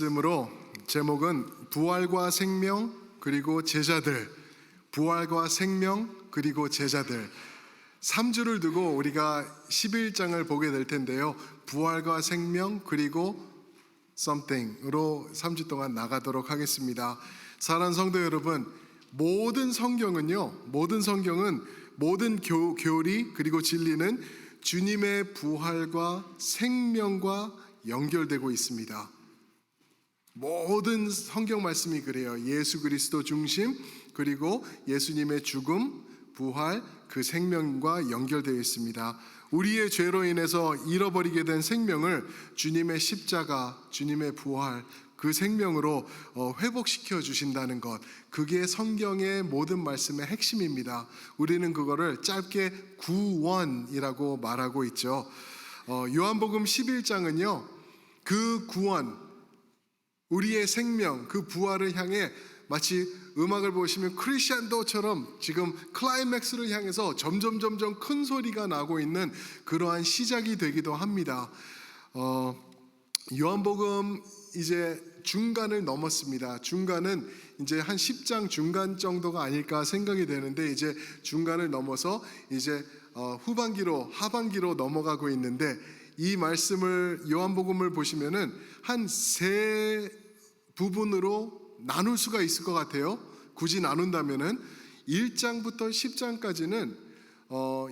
말씀으로 제목은 부활과 생명 그리고 제자들, 부활과 생명 그리고 제자들 3주를 두고 우리가 11장을 보게 될 텐데요. 부활과 생명 그리고 something으로 3주 동안 나가도록 하겠습니다. 사랑하는 성도 여러분, 모든 성경은 모든 교리 그리고 진리는 주님의 부활과 생명과 연결되고 있습니다. 모든 성경 말씀이 그래요. 예수 그리스도 중심, 그리고 예수님의 죽음, 부활, 그 생명과 연결되어 있습니다. 우리의 죄로 인해서 잃어버리게 된 생명을 주님의 십자가, 주님의 부활, 그 생명으로 회복시켜 주신다는 것, 그게 성경의 모든 말씀의 핵심입니다. 우리는 그거를 짧게 구원이라고 말하고 있죠. 요한복음 11장은요 그 구원, 우리의 생명, 그 부활을 향해 마치 음악을 보시면 크리스찬도처럼 지금 클라이맥스를 향해서 점점 큰 소리가 나고 있는 그러한 시작이 되기도 합니다. 요한복음 이제 중간을 넘었습니다. 중간은 이제 한 10장 중간 정도가 아닐까 생각이 되는데, 이제 중간을 넘어서 이제 하반기로 넘어가고 있는데, 이 말씀을 요한복음을 보시면은 한 세 부분으로 나눌 수가 있을 것 같아요. 굳이 나눈다면은 1장부터 10장까지는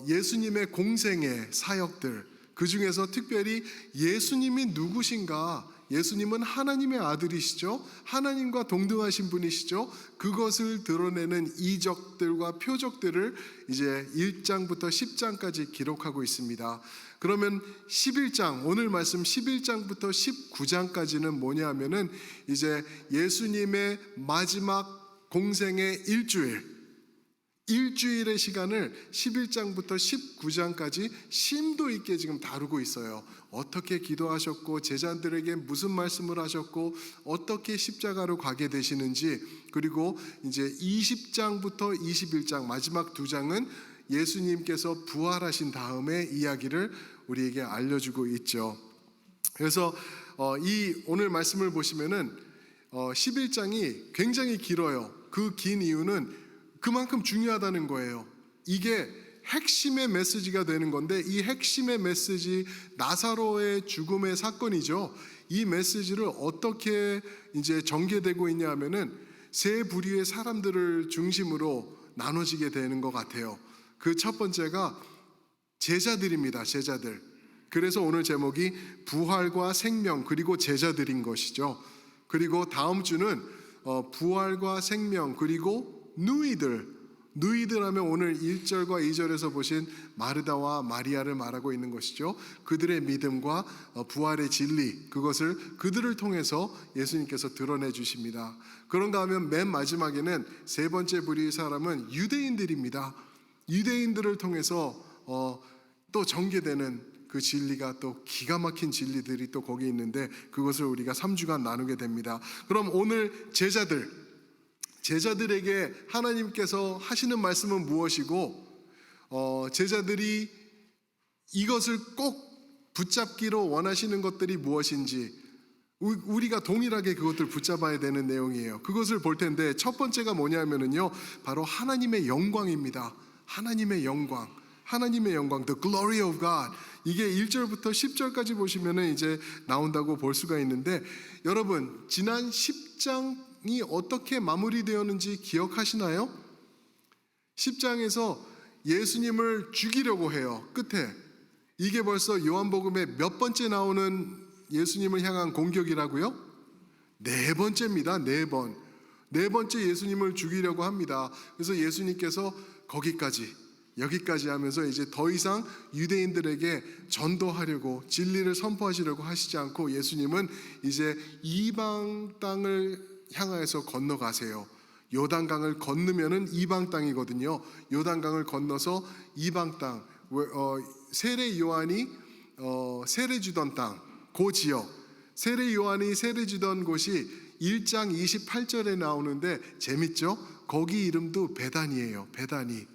예수님의 공생의 사역들, 그 중에서 특별히 예수님이 누구신가, 예수님은 하나님의 아들이시죠. 하나님과 동등하신 분이시죠. 그것을 드러내는 이적들과 표적들을 이제 1장부터 10장까지 기록하고 있습니다. 그러면 11장, 오늘 말씀 11장부터 19장까지는 뭐냐 하면은 이제 예수님의 마지막 공생의 일주일의 시간을 11장부터 19장까지 심도 있게 지금 다루고 있어요. 어떻게 기도하셨고, 제자들에게 무슨 말씀을 하셨고, 어떻게 십자가로 가게 되시는지, 그리고 이제 20장부터 21장 마지막 두 장은 예수님께서 부활하신 다음의 이야기를 우리에게 알려주고 있죠. 그래서 이 오늘 말씀을 보시면은 11장이 굉장히 길어요. 그 긴 이유는 그만큼 중요하다는 거예요. 이게 핵심의 메시지가 되는 건데, 이 핵심의 메시지, 나사로의 죽음의 사건이죠. 이 메시지를 어떻게 이제 전개되고 있냐 하면은 세 부류의 사람들을 중심으로 나눠지게 되는 것 같아요. 그 첫 번째가 제자들입니다. 제자들. 그래서 오늘 제목이 부활과 생명 그리고 제자들인 것이죠. 그리고 다음 주는 부활과 생명 그리고 누이들 하면 오늘 1절과 2절에서 보신 마르다와 마리아를 말하고 있는 것이죠. 그들의 믿음과 부활의 진리, 그것을 그들을 통해서 예수님께서 드러내 주십니다. 그런가 하면 맨 마지막에는 세 번째 부류의 사람은 유대인들입니다. 유대인들을 통해서 또 전개되는 그 진리가, 또 기가 막힌 진리들이 또 거기 있는데, 그것을 우리가 3주간 나누게 됩니다. 그럼 오늘 제자들에게 하나님께서 하시는 말씀은 무엇이고, 제자들이 이것을 꼭 붙잡기로 원하시는 것들이 무엇인지 우리가 동일하게 그것들 붙잡아야 되는 내용이에요. 그것을 볼 텐데, 첫 번째가 뭐냐면은요 바로 하나님의 영광입니다. 하나님의 영광, the glory of God. 이게 1절부터 10절까지 보시면은 이제 나온다고 볼 수가 있는데, 여러분 지난 10장이 어떻게 마무리되었는지 기억하시나요? 10장에서 예수님을 죽이려고 해요. 끝에 이게 벌써 요한복음에 몇 번째 나오는 예수님을 향한 공격이라고요? 네 번째입니다. 네 번째 예수님을 죽이려고 합니다. 그래서 예수님께서 여기까지 하면서 이제 더 이상 유대인들에게 전도하려고, 진리를 선포하시려고 하시지 않고 예수님은 이제 이방 땅을 향하여서 건너가세요. 요단강을 건너면은 이방 땅이거든요. 요단강을 건너서 이방 땅, 세례 요한이 세례 주던 땅, 그 지역, 세례 요한이 세례 주던 곳이 1장 28절에 나오는데 재밌죠? 거기 이름도 베다니예요. 베다니.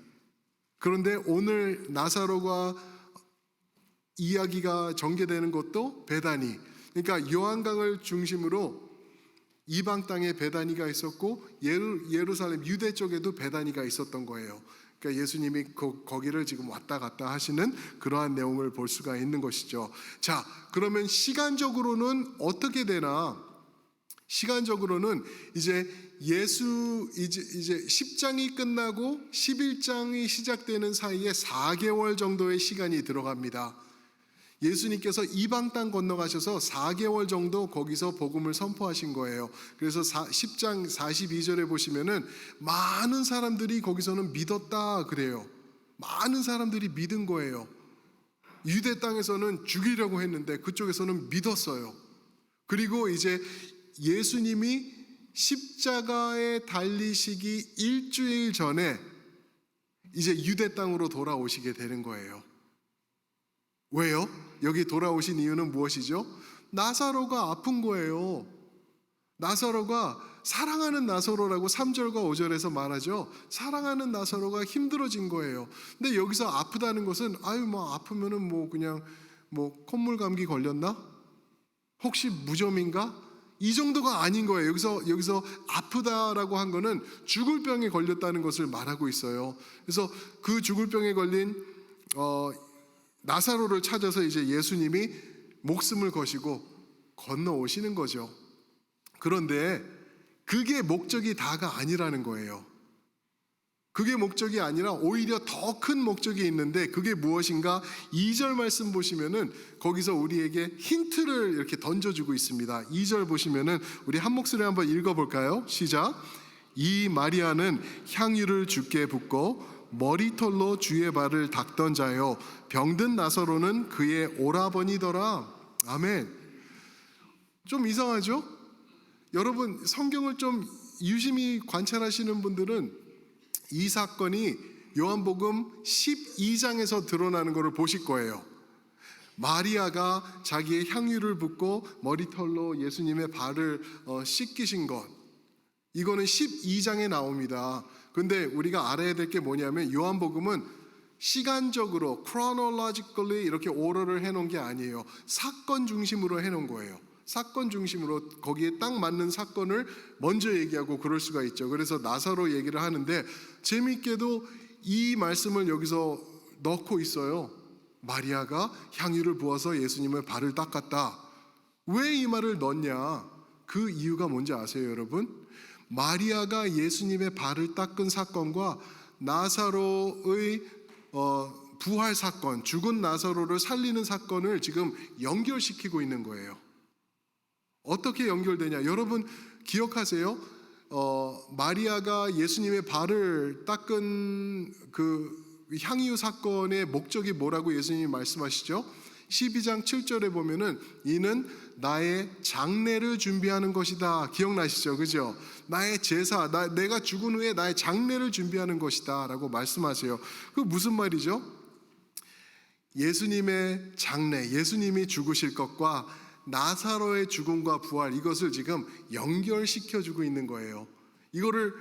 그런데 오늘 나사로가 이야기가 전개되는 것도 베다니. 그러니까 요한강을 중심으로 이방 땅에 베다니가 있었고 예루살렘 유대 쪽에도 베다니가 있었던 거예요. 그러니까 예수님이 거기를 지금 왔다 갔다 하시는 그러한 내용을 볼 수가 있는 것이죠. 자, 그러면 시간적으로는 어떻게 되나? 시간적으로는 이제 이제 10장이 끝나고 11장이 시작되는 사이에 4개월 정도의 시간이 들어갑니다. 예수님께서 이방 땅 건너가셔서 4개월 정도 거기서 복음을 선포하신 거예요. 그래서 10장 42절에 보시면은 많은 사람들이 거기서는 믿었다 그래요. 많은 사람들이 믿은 거예요. 유대 땅에서는 죽이려고 했는데 그쪽에서는 믿었어요. 그리고 이제 예수님이 십자가에 달리시기 일주일 전에 이제 유대 땅으로 돌아오시게 되는 거예요. 왜요? 여기 돌아오신 이유는 무엇이죠? 나사로가 아픈 거예요. 나사로가 사랑하는 나사로라고 3절과 5절에서 말하죠. 사랑하는 나사로가 힘들어진 거예요. 근데 여기서 아프다는 것은 아프면은 그냥 콧물 감기 걸렸나? 혹시 무좀인가? 이 정도가 아닌 거예요. 여기서 아프다라고 한 거는 죽을 병에 걸렸다는 것을 말하고 있어요. 그래서 그 죽을 병에 걸린 나사로를 찾아서 이제 예수님이 목숨을 거시고 건너오시는 거죠. 그런데 그게 목적이 다가 아니라는 거예요. 그게 목적이 아니라 오히려 더 큰 목적이 있는데 그게 무엇인가? 2절 말씀 보시면은 거기서 우리에게 힌트를 이렇게 던져주고 있습니다. 2절 보시면은 우리 한 목소리 한번 읽어볼까요? 시작. 이 마리아는 향유를 주께 붓고 머리털로 주의 발을 닦던 자요 병든 나사로는 그의 오라버니더라. 아멘. 좀 이상하죠? 여러분 성경을 좀 유심히 관찰하시는 분들은 이 사건이 요한복음 12장에서 드러나는 것을 보실 거예요. 마리아가 자기의 향유를 붓고 머리털로 예수님의 발을 씻기신 것, 이거는 12장에 나옵니다. 근데 우리가 알아야 될 게 뭐냐면 요한복음은 시간적으로 chronologically 이렇게 오더를 해놓은 게 아니에요. 사건 중심으로 해놓은 거예요. 사건 중심으로 거기에 딱 맞는 사건을 먼저 얘기하고 그럴 수가 있죠. 그래서 나사로 얘기를 하는데 재미있게도 이 말씀을 여기서 넣고 있어요. 마리아가 향유를 부어서 예수님의 발을 닦았다. 왜 이 말을 넣냐? 그 이유가 뭔지 아세요, 여러분? 마리아가 예수님의 발을 닦은 사건과 나사로의 부활 사건, 죽은 나사로를 살리는 사건을 지금 연결시키고 있는 거예요. 어떻게 연결되냐? 여러분 기억하세요? 마리아가 예수님의 발을 닦은 그 향유 사건의 목적이 뭐라고 예수님이 말씀하시죠? 12장 7절에 보면은 이는 나의 장례를 준비하는 것이다. 기억나시죠? 그죠? 나의 제사, 내가 죽은 후에 나의 장례를 준비하는 것이다 라고 말씀하세요. 그 무슨 말이죠? 예수님의 장례, 예수님이 죽으실 것과 나사로의 죽음과 부활, 이것을 지금 연결시켜주고 있는 거예요. 이거를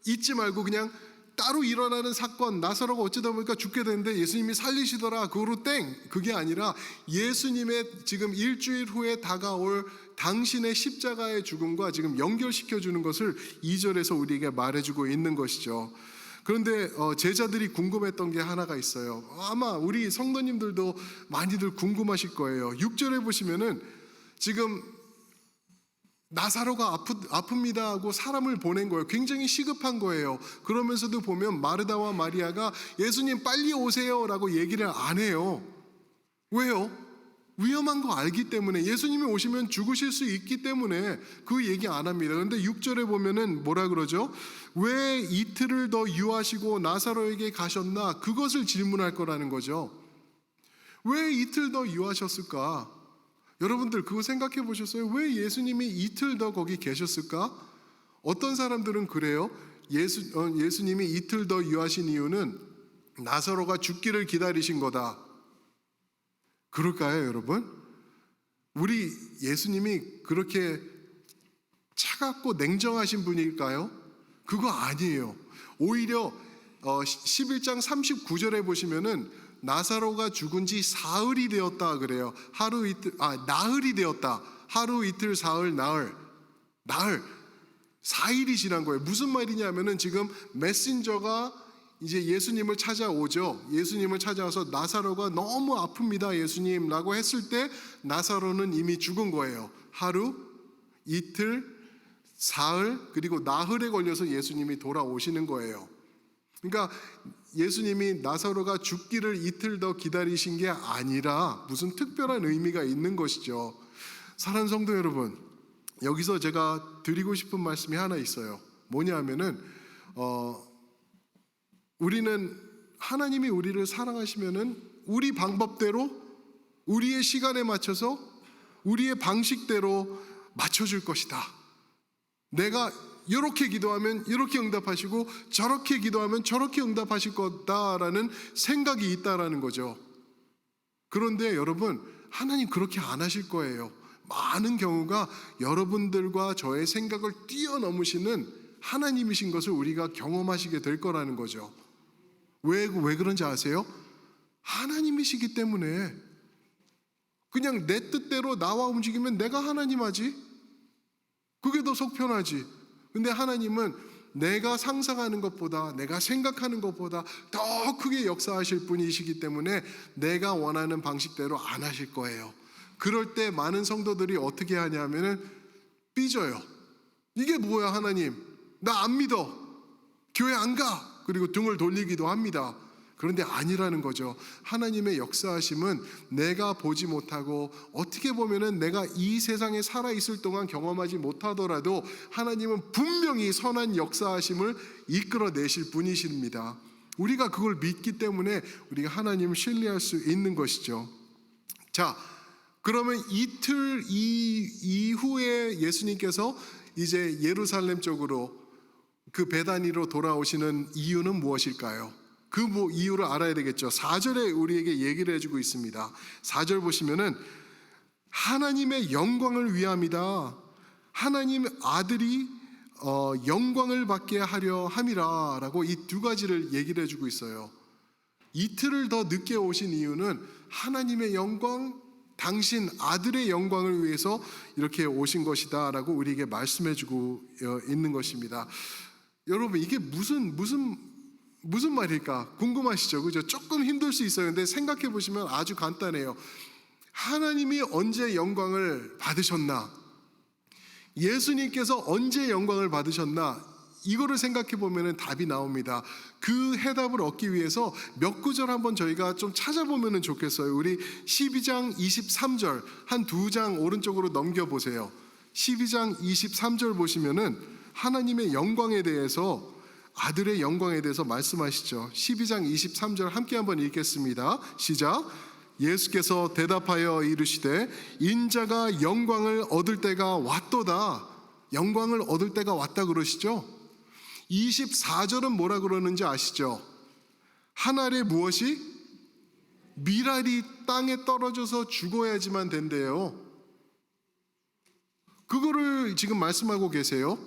잊지 말고 그냥 따로 일어나는 사건, 나사로가 어쩌다 보니까 죽게 되는데 예수님이 살리시더라, 그거로 땡, 그게 아니라 예수님의 지금 일주일 후에 다가올 당신의 십자가의 죽음과 지금 연결시켜주는 것을 2절에서 우리에게 말해주고 있는 것이죠. 그런데 제자들이 궁금했던 게 하나가 있어요. 아마 우리 성도님들도 많이들 궁금하실 거예요. 6절에 보시면은 지금 나사로가 아픕니다 하고 사람을 보낸 거예요. 굉장히 시급한 거예요. 그러면서도 보면 마르다와 마리아가 예수님 빨리 오세요 라고 얘기를 안 해요. 왜요? 위험한 거 알기 때문에, 예수님이 오시면 죽으실 수 있기 때문에 그 얘기 안 합니다. 그런데 6절에 보면은 뭐라 그러죠? 왜 이틀을 더 유하시고 나사로에게 가셨나? 그것을 질문할 거라는 거죠. 왜 이틀 더 유하셨을까? 여러분들 그거 생각해 보셨어요? 왜 예수님이 이틀 더 거기 계셨을까? 어떤 사람들은 그래요. 예수님이 이틀 더 유하신 이유는 나사로가 죽기를 기다리신 거다. 그럴까요, 여러분? 우리 예수님이 그렇게 차갑고 냉정하신 분일까요? 그거 아니에요. 오히려 11장 39절에 보시면은 나사로가 죽은 지 사흘이 되었다 그래요. 나흘이 되었다. 하루 이틀 사흘 나흘. 나흘, 4일이 지난 거예요. 무슨 말이냐면은 지금 메신저가 이제 예수님을 찾아오죠. 예수님을 찾아와서 나사로가 너무 아픕니다, 예수님라고 했을 때 나사로는 이미 죽은 거예요. 하루, 이틀, 사흘, 그리고 나흘에 걸려서 예수님이 돌아오시는 거예요. 그러니까 예수님이 나사로가 죽기를 이틀 더 기다리신 게 아니라 무슨 특별한 의미가 있는 것이죠. 사랑하는 성도 여러분, 여기서 제가 드리고 싶은 말씀이 하나 있어요. 뭐냐면은 우리는 하나님이 우리를 사랑하시면은 우리 방법대로, 우리의 시간에 맞춰서, 우리의 방식대로 맞춰줄 것이다. 내가 이렇게 기도하면 이렇게 응답하시고 저렇게 기도하면 저렇게 응답하실 거다라는 생각이 있다라는 거죠. 그런데 여러분, 하나님 그렇게 안 하실 거예요. 많은 경우가 여러분들과 저의 생각을 뛰어넘으시는 하나님이신 것을 우리가 경험하시게 될 거라는 거죠. 왜 그런지 아세요? 하나님이시기 때문에. 그냥 내 뜻대로 나와 움직이면 내가 하나님 하지, 그게 더 속 편하지. 근데 하나님은 내가 상상하는 것보다, 내가 생각하는 것보다 더 크게 역사하실 분이시기 때문에 내가 원하는 방식대로 안 하실 거예요. 그럴 때 많은 성도들이 어떻게 하냐면은 삐져요. 이게 뭐야, 하나님, 나 안 믿어, 교회 안 가, 그리고 등을 돌리기도 합니다. 그런데 아니라는 거죠. 하나님의 역사하심은 내가 보지 못하고 어떻게 보면은 내가 이 세상에 살아있을 동안 경험하지 못하더라도 하나님은 분명히 선한 역사하심을 이끌어내실 분이십니다. 우리가 그걸 믿기 때문에 우리가 하나님을 신뢰할 수 있는 것이죠. 자, 그러면 이틀 이후에 예수님께서 이제 예루살렘 쪽으로 그 베다니로 돌아오시는 이유는 무엇일까요? 그 이유를 알아야 되겠죠. 4절에 우리에게 얘기를 해주고 있습니다. 4절 보시면은 하나님의 영광을 위함이다. 하나님 아들이 영광을 받게 하려 함이라 라고 이 두 가지를 얘기를 해주고 있어요. 이틀을 더 늦게 오신 이유는 하나님의 영광, 당신 아들의 영광을 위해서 이렇게 오신 것이다 라고 우리에게 말씀해주고 있는 것입니다. 여러분, 이게 무슨 말일까 궁금하시죠? 그죠? 조금 힘들 수 있어요. 근데 생각해 보시면 아주 간단해요. 하나님이 언제 영광을 받으셨나? 예수님께서 언제 영광을 받으셨나? 이거를 생각해 보면 답이 나옵니다. 그 해답을 얻기 위해서 몇 구절 한번 저희가 좀 찾아보면 좋겠어요. 우리 12장 23절 한 두 장 오른쪽으로 넘겨보세요. 12장 23절 보시면은 하나님의 영광에 대해서, 아들의 영광에 대해서 말씀하시죠. 12장 23절 함께 한번 읽겠습니다. 시작. 예수께서 대답하여 이르시되 인자가 영광을 얻을 때가 왔도다. 영광을 얻을 때가 왔다 그러시죠. 24절은 뭐라 그러는지 아시죠? 한 알에 무엇이? 밀알이 땅에 떨어져서 죽어야지만 된대요. 그거를 지금 말씀하고 계세요.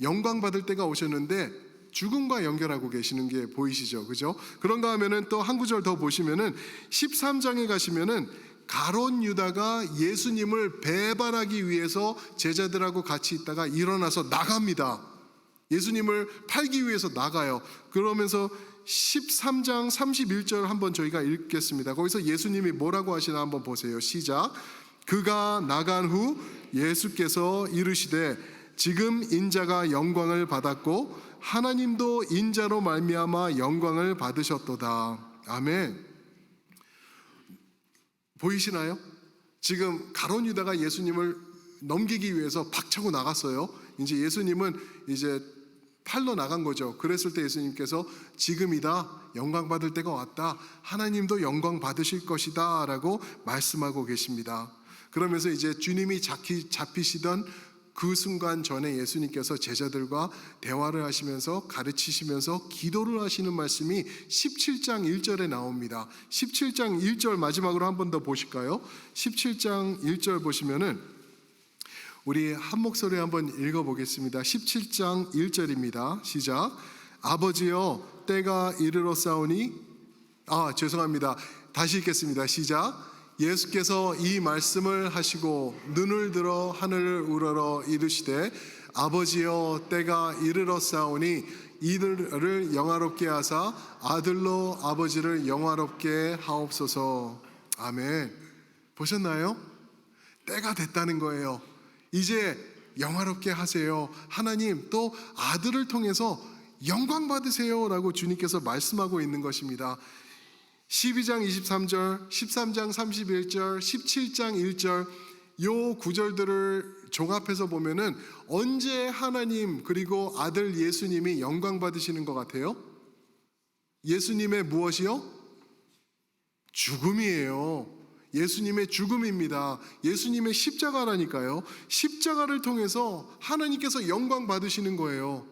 영광 받을 때가 오셨는데 죽음과 연결하고 계시는 게 보이시죠? 그죠? 그런가 하면은 또 한 구절 더 보시면은 13장에 가시면은 가룟 유다가 예수님을 배반하기 위해서 제자들하고 같이 있다가 일어나서 나갑니다. 예수님을 팔기 위해서 나가요. 그러면서 13장 31절 한번 저희가 읽겠습니다. 거기서 예수님이 뭐라고 하시나 한번 보세요. 시작. 그가 나간 후 예수께서 이르시되 지금 인자가 영광을 받았고 하나님도 인자로 말미암아 영광을 받으셨도다. 아멘. 보이시나요? 지금 가룟 유다가 예수님을 넘기기 위해서 박차고 나갔어요. 이제 예수님은 이제 팔러 나간 거죠. 그랬을 때 예수님께서 지금이다, 영광 받을 때가 왔다, 하나님도 영광 받으실 것이다 라고 말씀하고 계십니다. 그러면서 이제 주님이 잡히시던 그 순간 전에 예수님께서 제자들과 대화를 하시면서 가르치시면서 기도를 하시는 말씀이 17장 1절에 나옵니다. 17장 1절 마지막으로 한 번 더 보실까요? 17장 1절 보시면은 우리 한 목소리 한번 읽어보겠습니다. 17장 1절입니다. 시작. 아버지여 때가 이르렀사오니 죄송합니다. 다시 읽겠습니다. 시작. 예수께서 이 말씀을 하시고 눈을 들어 하늘을 우러러 이르시되 아버지여 때가 이르렀사오니 이들을 영화롭게 하사 아들로 아버지를 영화롭게 하옵소서. 아멘. 보셨나요? 때가 됐다는 거예요. 이제 영화롭게 하세요. 하나님 또 아들을 통해서 영광 받으세요 라고 주님께서 말씀하고 있는 것입니다. 12장 23절, 13장 31절, 17장 1절 요 구절들을 종합해서 보면은 언제 하나님 그리고 아들 예수님이 영광 받으시는 것 같아요? 예수님의 무엇이요? 죽음이에요. 예수님의 죽음입니다. 예수님의 십자가라니까요. 십자가를 통해서 하나님께서 영광 받으시는 거예요.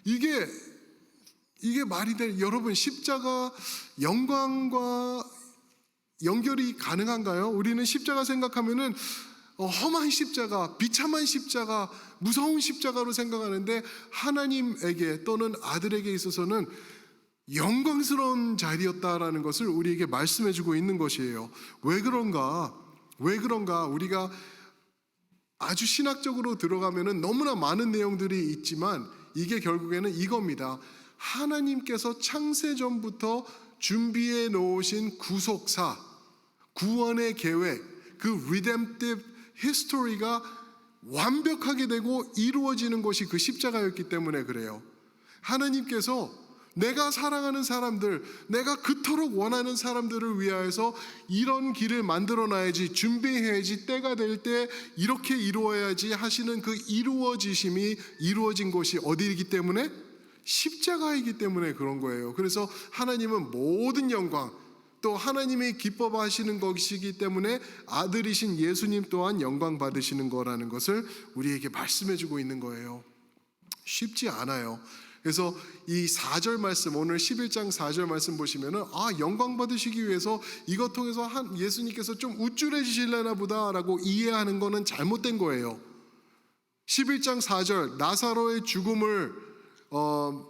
이게 말이 돼? 여러분, 십자가 영광과 연결이 가능한가요? 우리는 십자가 생각하면은 험한 십자가, 비참한 십자가, 무서운 십자가로 생각하는데 하나님에게 또는 아들에게 있어서는 영광스러운 자리였다라는 것을 우리에게 말씀해주고 있는 것이에요. 왜 그런가? 우리가 아주 신학적으로 들어가면은 너무나 많은 내용들이 있지만 이게 결국에는 이겁니다. 하나님께서 창세 전부터 준비해 놓으신 구속사, 구원의 계획, 그 redemptive history가 완벽하게 되고 이루어지는 것이 그 십자가였기 때문에 그래요. 하나님께서 내가 사랑하는 사람들, 내가 그토록 원하는 사람들을 위하여서 이런 길을 만들어 놔야지, 준비해야지, 때가 될 때 이렇게 이루어야지 하시는 그 이루어지심이 이루어진 것이 어디이기 때문에? 십자가이기 때문에 그런 거예요. 그래서 하나님은 모든 영광, 또 하나님이 기뻐하시는 것이기 때문에 아들이신 예수님 또한 영광 받으시는 거라는 것을 우리에게 말씀해 주고 있는 거예요. 쉽지 않아요. 그래서 이 4절 말씀, 오늘 11장 4절 말씀 보시면은 영광 받으시기 위해서 이것 통해서 예수님께서 좀 우쭐해지실려나 보다라고 이해하는 거는 잘못된 거예요. 11장 4절 나사로의 죽음을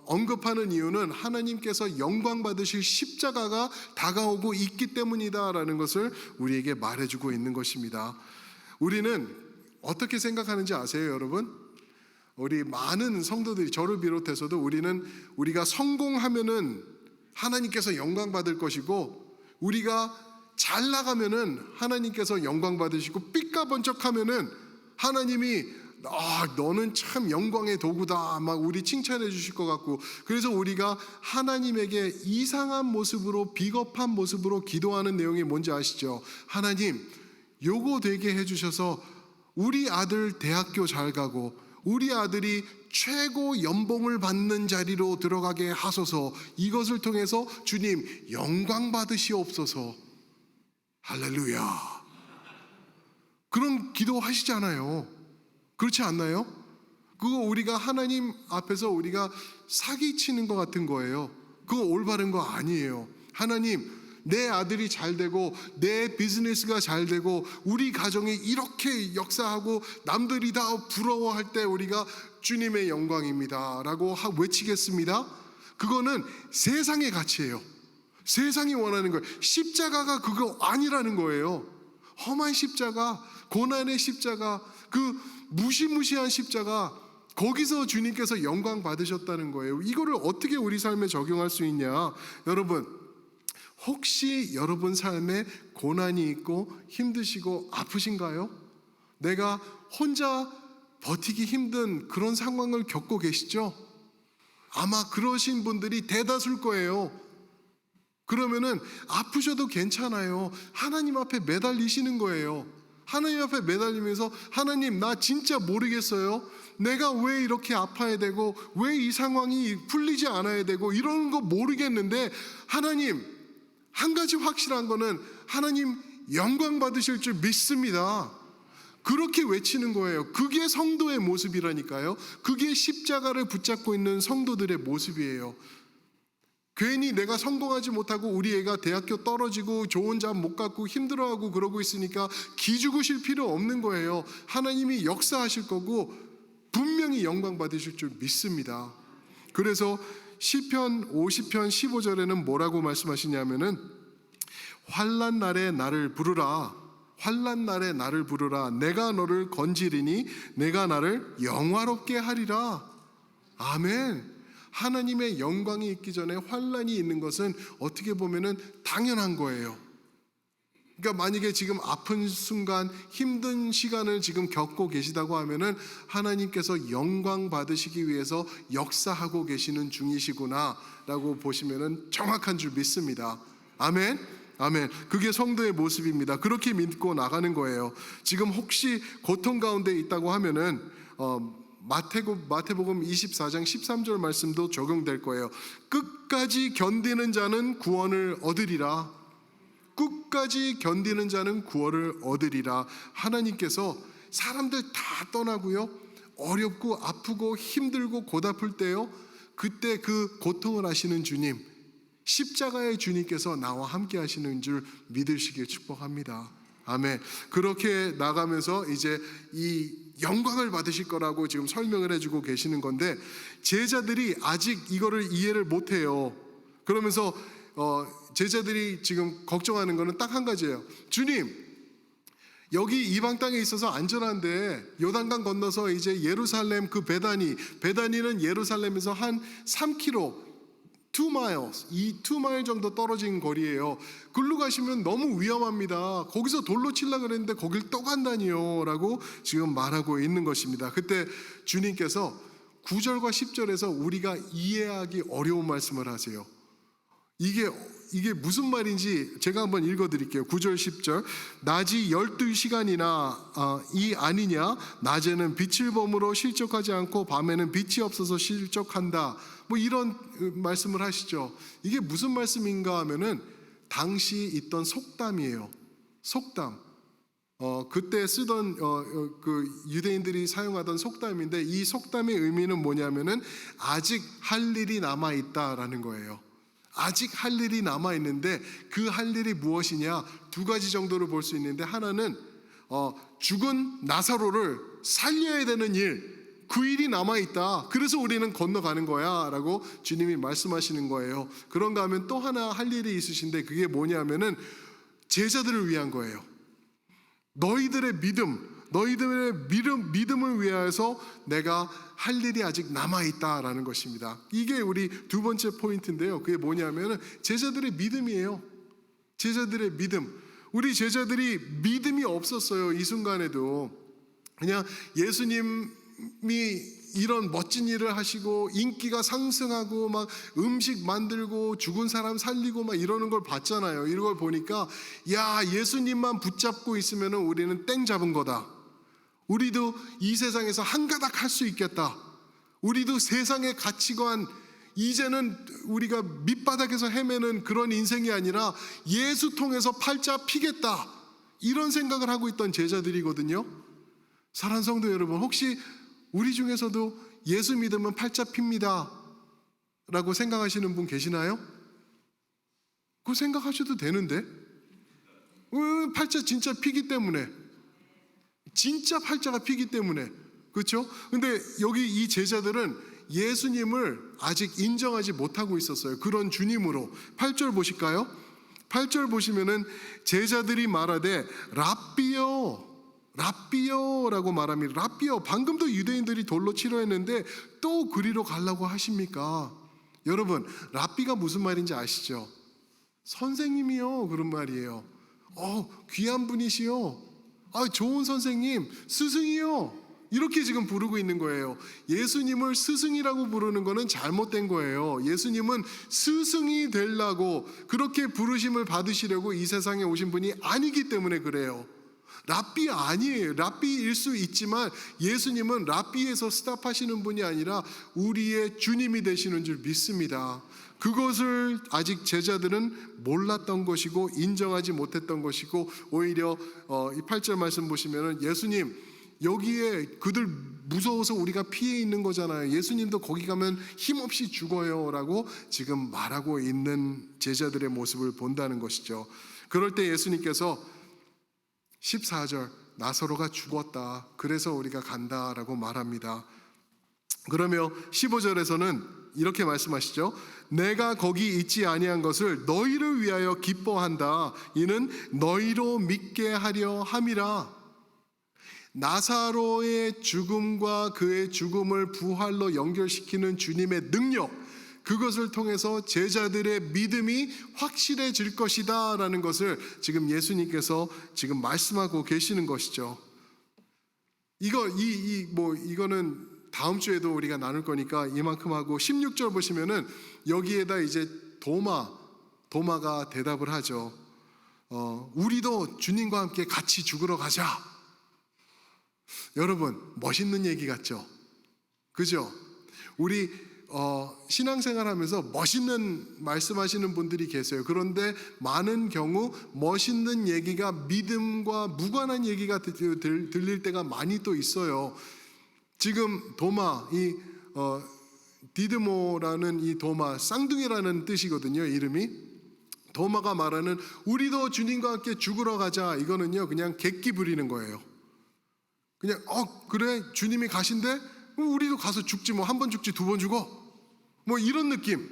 언급하는 이유는 하나님께서 영광 받으실 십자가가 다가오고 있기 때문이다라는 것을 우리에게 말해주고 있는 것입니다. 우리는 어떻게 생각하는지 아세요, 여러분? 우리 많은 성도들이, 저를 비롯해서도 우리가 성공하면은 하나님께서 영광 받을 것이고, 우리가 잘 나가면은 하나님께서 영광 받으시고, 삐까번쩍하면은 하나님이 너는 참 영광의 도구다 막 우리 칭찬해 주실 것 같고, 그래서 우리가 하나님에게 이상한 모습으로, 비겁한 모습으로 기도하는 내용이 뭔지 아시죠? 하나님 요거 되게 해주셔서 우리 아들 대학교 잘 가고 우리 아들이 최고 연봉을 받는 자리로 들어가게 하소서. 이것을 통해서 주님 영광 받으시옵소서. 할렐루야. 그런 기도 하시잖아요. 그렇지 않나요? 그거 우리가 하나님 앞에서 우리가 사기치는 것 같은 거예요. 그거 올바른 거 아니에요. 하나님, 내 아들이 잘 되고 내 비즈니스가 잘 되고 우리 가정이 이렇게 역사하고 남들이 다 부러워할 때 우리가 주님의 영광입니다 라고 외치겠습니다. 그거는 세상의 가치예요. 세상이 원하는 거예요. 십자가가 그거 아니라는 거예요. 험한 십자가, 고난의 십자가, 그 무시무시한 십자가, 거기서 주님께서 영광 받으셨다는 거예요. 이거를 어떻게 우리 삶에 적용할 수 있냐? 여러분, 혹시 여러분 삶에 고난이 있고 힘드시고 아프신가요? 내가 혼자 버티기 힘든 그런 상황을 겪고 계시죠? 아마 그러신 분들이 대다수일 거예요. 그러면은 아프셔도 괜찮아요. 하나님 앞에 매달리시는 거예요. 하나님 앞에 매달리면서 하나님, 나 진짜 모르겠어요. 내가 왜 이렇게 아파야 되고 왜 이 상황이 풀리지 않아야 되고 이런 거 모르겠는데, 하나님, 한 가지 확실한 거는 하나님 영광 받으실 줄 믿습니다. 그렇게 외치는 거예요. 그게 성도의 모습이라니까요. 그게 십자가를 붙잡고 있는 성도들의 모습이에요. 괜히 내가 성공하지 못하고 우리 애가 대학교 떨어지고 좋은 잠 못 갖고 힘들어하고 그러고 있으니까 기죽으실 필요 없는 거예요. 하나님이 역사하실 거고 분명히 영광 받으실 줄 믿습니다. 그래서 시편 50편 15절에는 뭐라고 말씀하시냐면은 환난 날에 나를 부르라. 환난 날에 나를 부르라. 내가 너를 건지리니 내가 나를 영화롭게 하리라. 아멘. 하나님의 영광이 있기 전에 환난이 있는 것은 어떻게 보면은 당연한 거예요. 그러니까 만약에 지금 아픈 순간, 힘든 시간을 지금 겪고 계시다고 하면은 하나님께서 영광 받으시기 위해서 역사하고 계시는 중이시구나라고 보시면은 정확한 줄 믿습니다. 아멘. 아멘. 그게 성도의 모습입니다. 그렇게 믿고 나가는 거예요. 지금 혹시 고통 가운데 있다고 하면은 마태복음 24장 13절 말씀도 적용될 거예요. 끝까지 견디는 자는 구원을 얻으리라. 끝까지 견디는 자는 구원을 얻으리라. 하나님께서 사람들 다 떠나고요, 어렵고 아프고 힘들고 고달플 때요, 그때 그 고통을 하시는 주님, 십자가의 주님께서 나와 함께 하시는 줄 믿으시길 축복합니다. 아멘. 그렇게 나가면서 이제 이 영광을 받으실 거라고 지금 설명을 해주고 계시는 건데, 제자들이 아직 이거를 이해를 못해요. 그러면서 제자들이 지금 걱정하는 거는 딱 한 가지예요. 주님, 여기 이방 땅에 있어서 안전한데 요단강 건너서 이제 예루살렘 그 베다니는 예루살렘에서 한 3km, 2miles, 2마일 정도 떨어진 거리예요. 글로 가시면 너무 위험합니다. 거기서 돌로 치려고 그랬는데 거길 또 간다니요 라고 지금 말하고 있는 것입니다. 그때 주님께서 9절과 10절에서 우리가 이해하기 어려운 말씀을 하세요. 이게 무슨 말인지 제가 한번 읽어드릴게요. 9절 10절. 낮이 12시간이나 이 아니냐. 낮에는 빛을 범으로 실족하지 않고 밤에는 빛이 없어서 실족한다. 뭐 이런 말씀을 하시죠. 이게 무슨 말씀인가 하면은 당시 있던 속담이에요. 속담. 그때 쓰던 그 유대인들이 사용하던 속담인데, 이 속담의 의미는 뭐냐면은 아직 할 일이 남아 있다라는 거예요. 아직 할 일이 남아 있는데 그 할 일이 무엇이냐? 두 가지 정도로 볼 수 있는데, 하나는 죽은 나사로를 살려야 되는 일, 그 일이 남아 있다. 그래서 우리는 건너가는 거야라고 주님이 말씀하시는 거예요. 그런가 하면 또 하나 할 일이 있으신데, 그게 뭐냐면은 제자들을 위한 거예요. 너희들의 믿음을 위하여서 내가 할 일이 아직 남아있다라는 것입니다. 이게 우리 두 번째 포인트인데요. 그게 뭐냐면 제자들의 믿음이에요. 제자들의 믿음. 우리 제자들이 믿음이 없었어요. 이 순간에도 그냥 예수님이 이런 멋진 일을 하시고 인기가 상승하고 막 음식 만들고 죽은 사람 살리고 막 이러는 걸 봤잖아요. 이런 걸 보니까 야, 예수님만 붙잡고 있으면 우리는 땡 잡은 거다. 우리도 이 세상에서 한 가닥 할 수 있겠다. 우리도 세상의 가치관, 이제는 우리가 밑바닥에서 헤매는 그런 인생이 아니라 예수 통해서 팔자 피겠다. 이런 생각을 하고 있던 제자들이거든요. 사랑하는 성도 여러분, 혹시 우리 중에서도 예수 믿으면 팔자 핍니다 라고 생각하시는 분 계시나요? 그거 생각하셔도 되는데, 팔자 진짜 피기 때문에, 진짜 팔자가 피기 때문에, 그렇죠? 근데 여기 이 제자들은 예수님을 아직 인정하지 못하고 있었어요. 그런 주님으로. 8절 보실까요? 8절 보시면은 제자들이 말하되 랍비요라고 말합니다. 랍비요. 방금도 유대인들이 돌로 치려 했는데 또 그리로 가려고 하십니까? 여러분, 랍비가 무슨 말인지 아시죠? 선생님이요, 그런 말이에요. 귀한 분이시요. 좋은 선생님, 스승이요. 이렇게 지금 부르고 있는 거예요. 예수님을 스승이라고 부르는 거는 잘못된 거예요. 예수님은 스승이 되려고, 그렇게 부르심을 받으시려고 이 세상에 오신 분이 아니기 때문에 그래요. 랍비 아니에요. 랍비일 수 있지만 예수님은 랍비에서 스탑하시는 분이 아니라 우리의 주님이 되시는 줄 믿습니다. 그것을 아직 제자들은 몰랐던 것이고 인정하지 못했던 것이고, 오히려 이 8절 말씀 보시면은 예수님, 여기에 그들 무서워서 우리가 피해 있는 거잖아요. 예수님도 거기 가면 힘없이 죽어요 라고 지금 말하고 있는 제자들의 모습을 본다는 것이죠. 그럴 때 예수님께서 14절, 나사로가 죽었다, 그래서 우리가 간다라고 말합니다. 그러며 15절에서는 이렇게 말씀하시죠. 내가 거기 있지 아니한 것을 너희를 위하여 기뻐한다. 이는 너희로 믿게 하려 함이라. 나사로의 죽음과 그의 죽음을 부활로 연결시키는 주님의 능력, 그것을 통해서 제자들의 믿음이 확실해질 것이다 라는 것을 지금 예수님께서 지금 말씀하고 계시는 것이죠. 이거는 다음 주에도 우리가 나눌 거니까 이만큼 하고 16절 보시면은 여기에다 이제 도마가 대답을 하죠. 우리도 주님과 함께 같이 죽으러 가자. 여러분, 멋있는 얘기 같죠? 그죠? 우리 신앙생활 하면서 멋있는 말씀하시는 분들이 계세요. 그런데 많은 경우 멋있는 얘기가 믿음과 무관한 얘기가 들릴 때가 많이 또 있어요. 지금 도마, 디드모라는 이 도마, 쌍둥이라는 뜻이거든요, 이름이. 도마가 말하는 우리도 주님과 함께 죽으러 가자, 이거는요 그냥 객기 부리는 거예요. 그냥 그래 주님이 가신대? 우리도 가서 죽지, 뭐 한 번 죽지 두 번 죽어, 뭐 이런 느낌.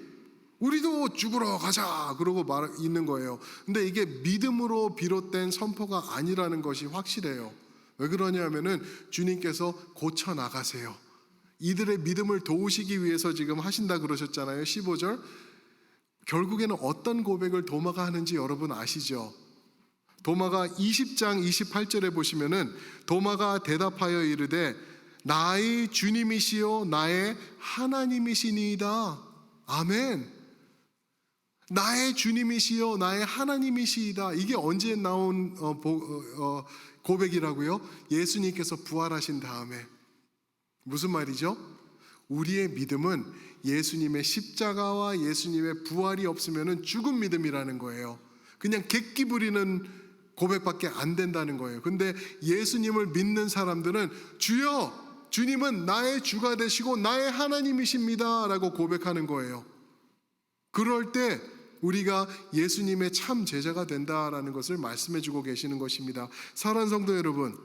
우리도 죽으러 가자 그러고 있는 거예요. 근데 이게 믿음으로 비롯된 선포가 아니라는 것이 확실해요. 왜 그러냐면은 주님께서 고쳐 나가세요. 이들의 믿음을 도우시기 위해서 지금 하신다 그러셨잖아요. 15절. 결국에는 어떤 고백을 도마가 하는지 여러분 아시죠? 도마가 20장 28절에 보시면은 도마가 대답하여 이르되 나의 주님이시요 나의 하나님이시니이다. 아멘. 나의 주님이시요 나의 하나님이시이다. 이게 언제 나온 고백이라고요? 예수님께서 부활하신 다음에. 무슨 말이죠? 우리의 믿음은 예수님의 십자가와 예수님의 부활이 없으면 죽은 믿음이라는 거예요. 그냥 객기 부리는 고백밖에 안 된다는 거예요. 근데 예수님을 믿는 사람들은 주여, 주님은 나의 주가 되시고 나의 하나님이십니다 라고 고백하는 거예요. 그럴 때 우리가 예수님의 참 제자가 된다라는 것을 말씀해 주고 계시는 것입니다. 사랑하는 성도 여러분,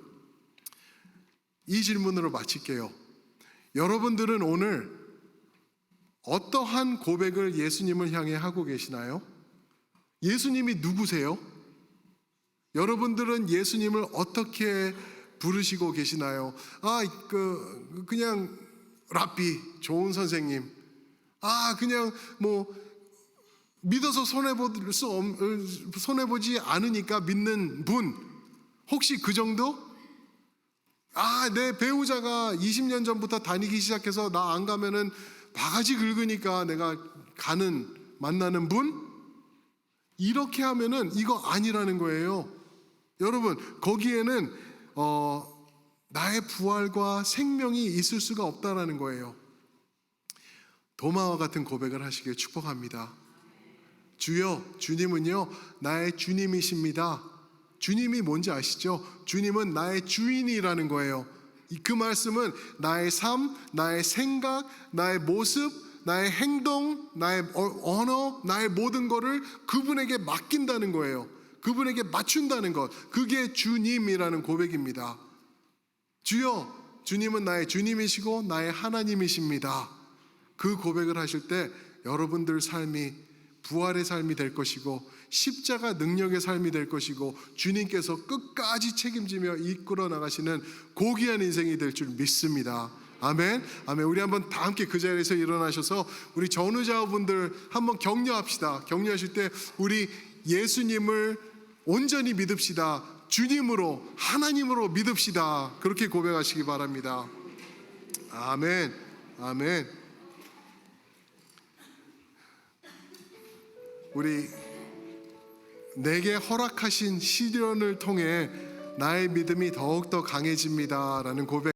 이 질문으로 마칠게요. 여러분들은 오늘 어떠한 고백을 예수님을 향해 하고 계시나요? 예수님이 누구세요? 여러분들은 예수님을 어떻게 부르시고 계시나요? 그냥 랍비, 좋은 선생님. 그냥 뭐 믿어서 손해보지 않으니까 믿는 분. 혹시 그 정도? 내 배우자가 20년 전부터 다니기 시작해서 나 안 가면은 바가지 긁으니까 내가 만나는 분? 이렇게 하면은 이거 아니라는 거예요. 여러분, 거기에는 나의 부활과 생명이 있을 수가 없다라는 거예요. 도마와 같은 고백을 하시길 축복합니다. 주여, 주님은요 나의 주님이십니다. 주님이 뭔지 아시죠? 주님은 나의 주인이라는 거예요. 그 말씀은 나의 삶, 나의 생각, 나의 모습, 나의 행동, 나의 언어, 나의 모든 것을 그분에게 맡긴다는 거예요. 그분에게 맞춘다는 것, 그게 주님이라는 고백입니다. 주여, 주님은 나의 주님이시고 나의 하나님이십니다. 그 고백을 하실 때 여러분들 삶이 부활의 삶이 될 것이고 십자가 능력의 삶이 될 것이고 주님께서 끝까지 책임지며 이끌어 나가시는 고귀한 인생이 될 줄 믿습니다. 아멘. 아멘. 우리 한번 다 함께 그 자리에서 일어나셔서 우리 전우자분들 한번 격려합시다. 격려하실 때 우리 예수님을 온전히 믿읍시다. 주님으로, 하나님으로 믿읍시다. 그렇게 고백하시기 바랍니다. 아멘. 아멘. 우리 내게 허락하신 시련을 통해 나의 믿음이 더욱더 강해집니다라는 고백